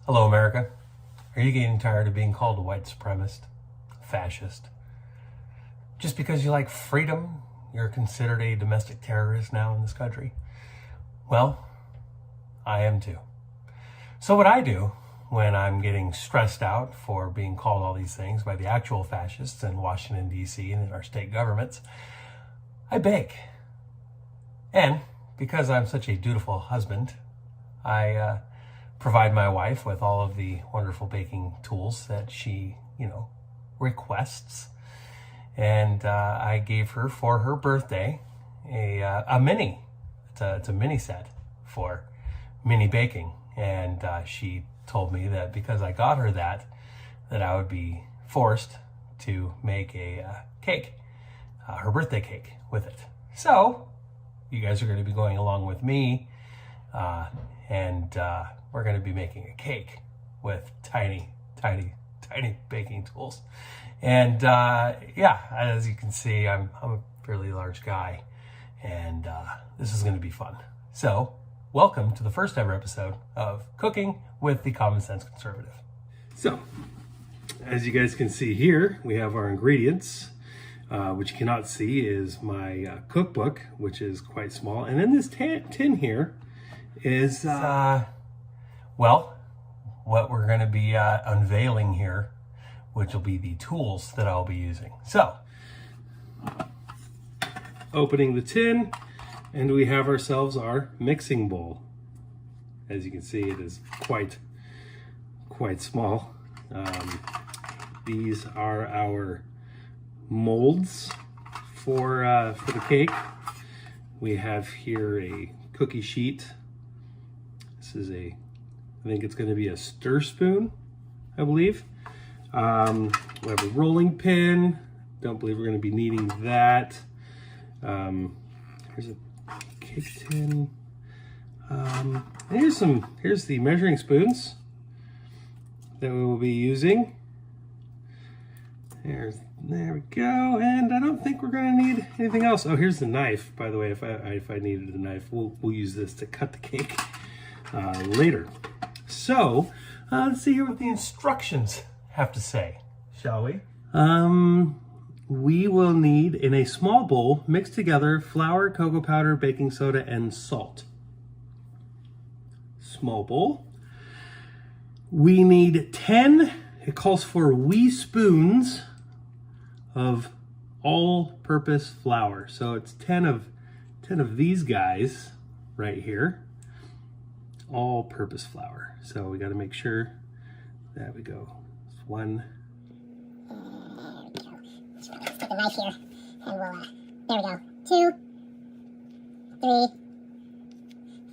Hello, America. Are you getting tired of being called a white supremacist, fascist? Just because you like freedom, you're considered a domestic terrorist now in this country? Well, I am too. So what I do when I'm getting stressed out for being called all these things by the actual fascists in Washington, D.C. and in our state governments, I bake. And because I'm such a dutiful husband, I provide my wife with all of the wonderful baking tools that she, requests. And I gave her for her birthday a mini. It's a mini set for mini baking. And she told me that because I got her that I would be forced to make a cake, her birthday cake with it. So you guys are going to be going along with me, and we're going to be making a cake with tiny baking tools. And as you can see, I'm a fairly large guy, and this is going to be fun. So welcome to the first ever episode of Cooking with the Common Sense Conservative. So, as you guys can see here, we have our ingredients. What you cannot see is my cookbook, which is quite small. And in this tin here is, what we're going to be unveiling here, which will be the tools that I'll be using. So, opening the tin, and we have ourselves our mixing bowl. As you can see, it is quite small. These are our molds for the cake. We have here a cookie sheet. This is I think it's going to be a stir spoon, I believe. We have a rolling pin. Don't believe we're going to be needing that. Here's a cake tin. Here's the measuring spoons that we will be using. There we go. And I don't think we're going to need anything else. Oh, here's the knife, by the way. If I needed a knife, we'll use this to cut the cake later. So let's see here what the instructions have to say, shall we? We will need, in a small bowl, mix together flour, cocoa powder, baking soda, and salt. Small bowl. We need 10, it calls for wee spoons of all-purpose flour. So it's 10 of these guys right here, all-purpose flour. So we got to make sure that we go. It's one. Stick a knife here, and there we go. 2, 3,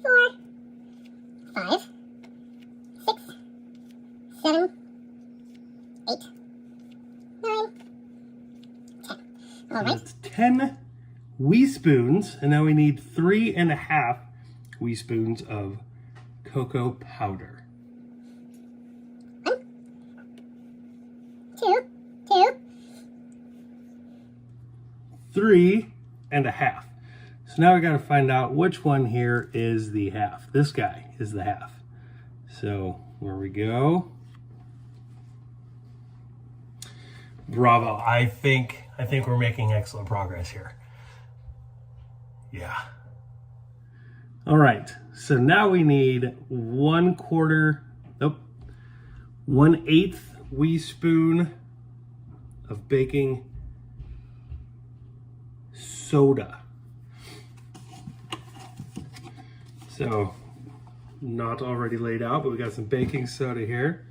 4, 5, 6, 7, 8, 9, 10. All right. That's 10 wee spoons, and now we need 3.5 wee spoons of cocoa powder. 1, 2, 2. 3.5. So now we got to find out which one here is the half. This guy is the half. So where we go. Bravo. I think we're making excellent progress here. Yeah. All right. So now we need 1/8 wee spoon of baking soda. So not already laid out, but we got some baking soda here,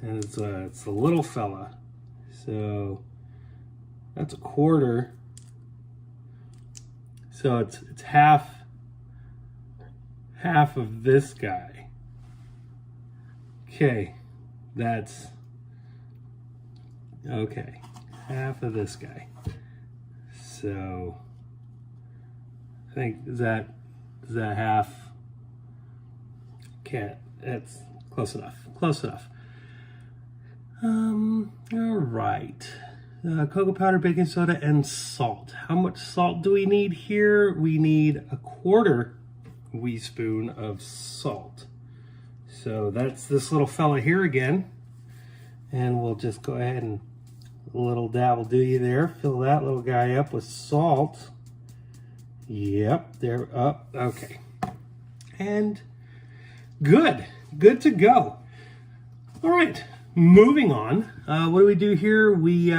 and it's a little fella. So that's 1/4. So it's half of this guy. Okay, that's okay. Half of this guy. So I think is that half? Can't. It's close enough. Close enough. All right. Cocoa powder, baking soda, and salt. How much salt do we need here? We need 1/4 wee spoon of salt. So that's this little fella here again. And we'll just go ahead and a little dab will do you there. Fill that little guy up with salt. Yep, there, up, okay. And good to go. All right, moving on. What do we do here? We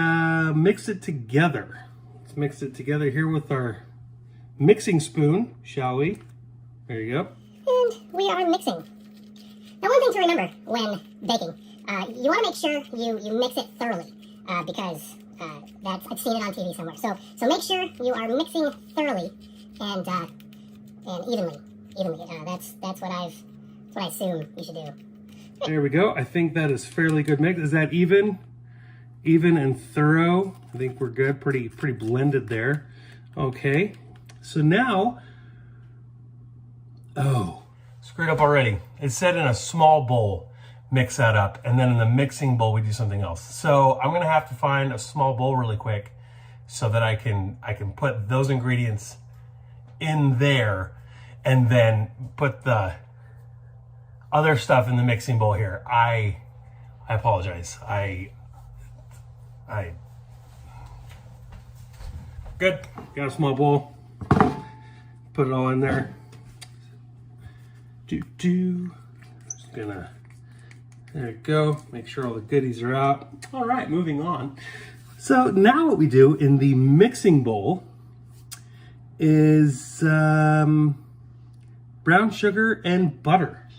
mix it together. Let's mix it together here with our mixing spoon, shall we? There you go. And we are mixing. Now, one thing to remember when baking, you want to make sure you mix it thoroughly, because I've seen it on TV somewhere. So make sure you are mixing thoroughly and evenly. That's what I assume you should do. There we go. I think that is fairly good mix. Is that even and thorough? I think we're good. Pretty blended there. Okay. So now, oh, screwed up already. It said in a small bowl, mix that up, and then in the mixing bowl we do something else. So I'm gonna have to find a small bowl really quick so that I can put those ingredients in there and then put the other stuff in the mixing bowl here. I apologize. Good. Got a small bowl. Put it all in there. Just gonna, there you go. Make sure all the goodies are out. All right, moving on. So now what we do in the mixing bowl is brown sugar and butter.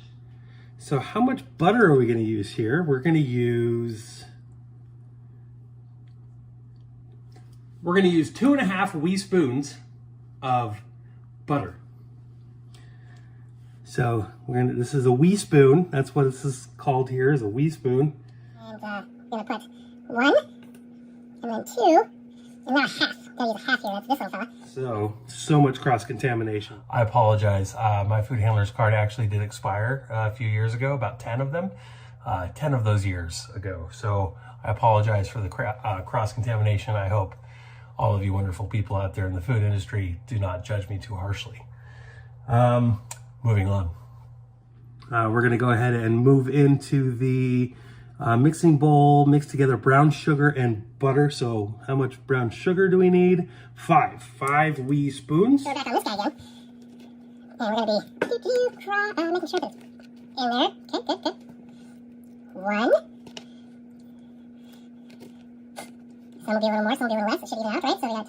So how much butter are we going to use here? We're going to use 2.5 wee spoons of butter. So this is a wee spoon. That's what this is called here, is a wee spoon. And I'm going to put 1, and then 2, and now half. I'm going to use half here. That's this little fella. So much cross-contamination. I apologize. My food handler's card actually did expire a few years ago, about 10 of them. 10 of those years ago. So I apologize for the cross-contamination. I hope all of you wonderful people out there in the food industry do not judge me too harshly. Moving on. We're going to go ahead and move into the mixing bowl, mix together brown sugar and butter. So how much brown sugar do we need? 5 wee spoons. Throw it back on this guy again. And we're going to be making sure that it's in there. Okay, good. 1. Some will be a little more, some will be a little less. It should even out, right? So we got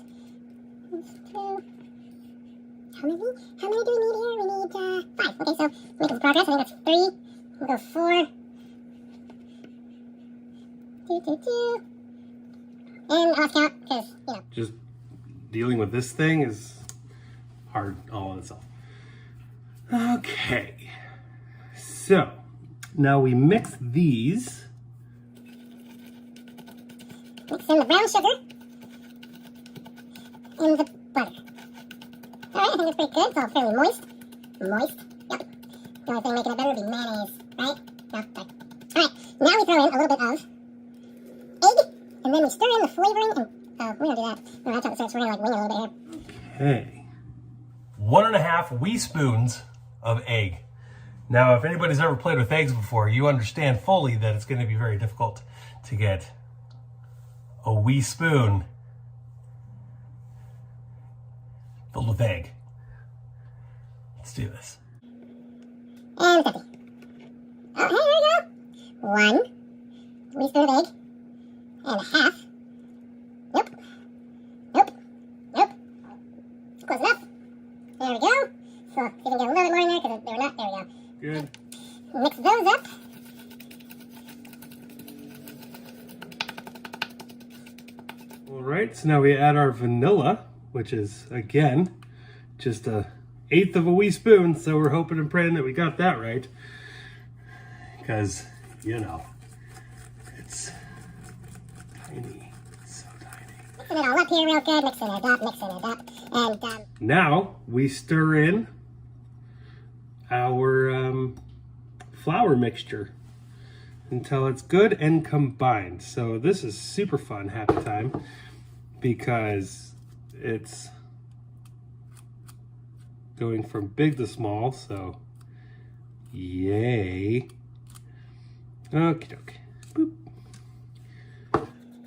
2. How many do we need here? We need 5. Okay, so making some progress. I think that's 3. We'll go 4. 2. And I'll count because, you know. Just dealing with this thing is hard all on itself. Okay. So now we mix these. Mix in the brown sugar and the butter. Alright, I think that's pretty good. It's all fairly moist. Yep. The only thing making it better would be mayonnaise, right? No, right. Alright, now we throw in a little bit of egg, and then we stir in the flavoring, and we don't do that. No, that's how it starts. We're gonna wing a little bit here. Okay. 1.5 wee spoons of egg. Now, if anybody's ever played with eggs before, you understand fully that it's going to be very difficult to get a wee spoon filled with egg. Let's do this. And 50. Oh, hey, there we go. 1 wee spoon of egg, and a half. Nope. Close enough. There we go. So, see if we can get a little bit more in there, because they were not. There we go. Good. Mix those up. All right, so now we add our vanilla, which is, again, just 1/8 of a wee spoon. So we're hoping and praying that we got that right. Because, you know, it's tiny. It's so tiny. Mixing it all up here real good. Mixing it up. And, now we stir in our flour mixture until it's good and combined. So this is super fun, happy time, because it's going from big to small. So yay. Okie doke. Boop.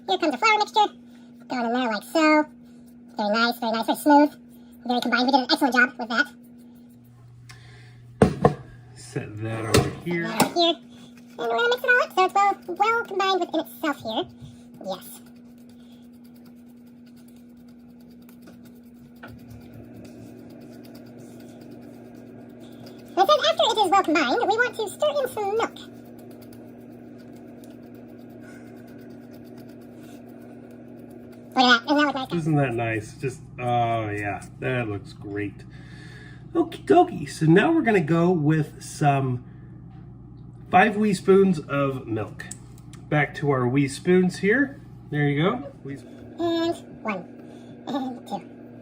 Here comes the flour mixture. Going in there like so. Very nice, very smooth. Very combined. We did an excellent job with that. Set that over here. Set that over here. And we're going to mix it all up so it's well combined within itself here. Yes. And it says after it is well combined, we want to stir in some milk. Look at that. Doesn't that look nice? Isn't that nice? Just, oh yeah, that looks great. Okie dokie. So now we're going to go with some 5 wee spoons of milk. Back to our wee spoons here. There you go. And 1, and 2,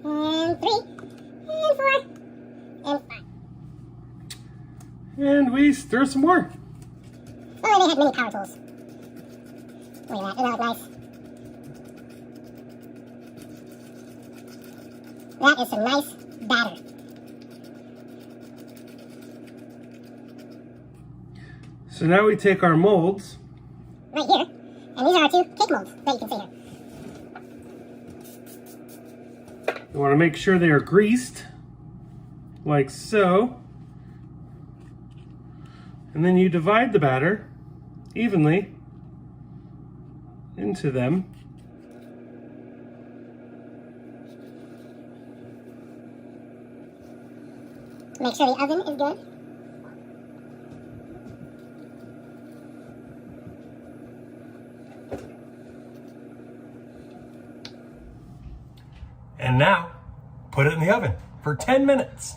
and 3, and 4, and 5. And we stir some more. Oh, they had many power tools. Look at that. Doesn't that look nice? That is some nice batter. So now we take our molds. Right here. And these are our 2 cake molds that you can see here. You want to make sure they are greased, like so. And then you divide the batter evenly into them. Make sure the oven is good. And now, put it in the oven for 10 minutes.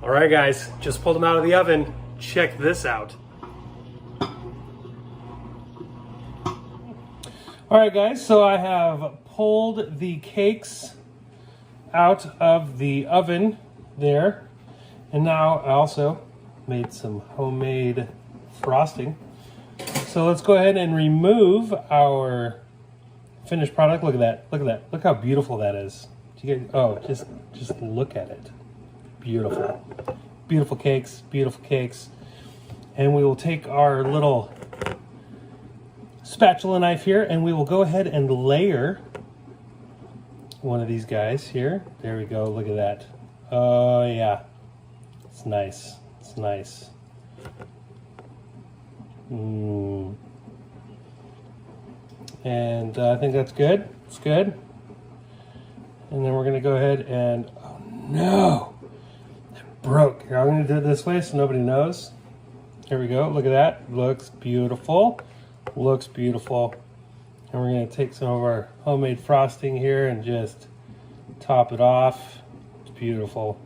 All right, guys, just pulled them out of the oven. Check this out. All right, guys, so I have pulled the cakes out of the oven there. And now I also made some homemade frosting. So let's go ahead and remove our finished product. Look at that. Look at that. Look how beautiful that is. Do you get, oh, just look at it. Beautiful. Beautiful cakes, beautiful cakes. And we will take our little spatula knife here and we will go ahead and layer one of these guys here. There we go, look at that. Oh yeah, it's nice, it's nice. And I think that's good, it's good. And then we're gonna go ahead and, oh no! Broke. Here, I'm going to do it this way so nobody knows. Here we go. Look at that. Looks beautiful. Looks beautiful. And we're going to take some of our homemade frosting here and just top it off. It's beautiful.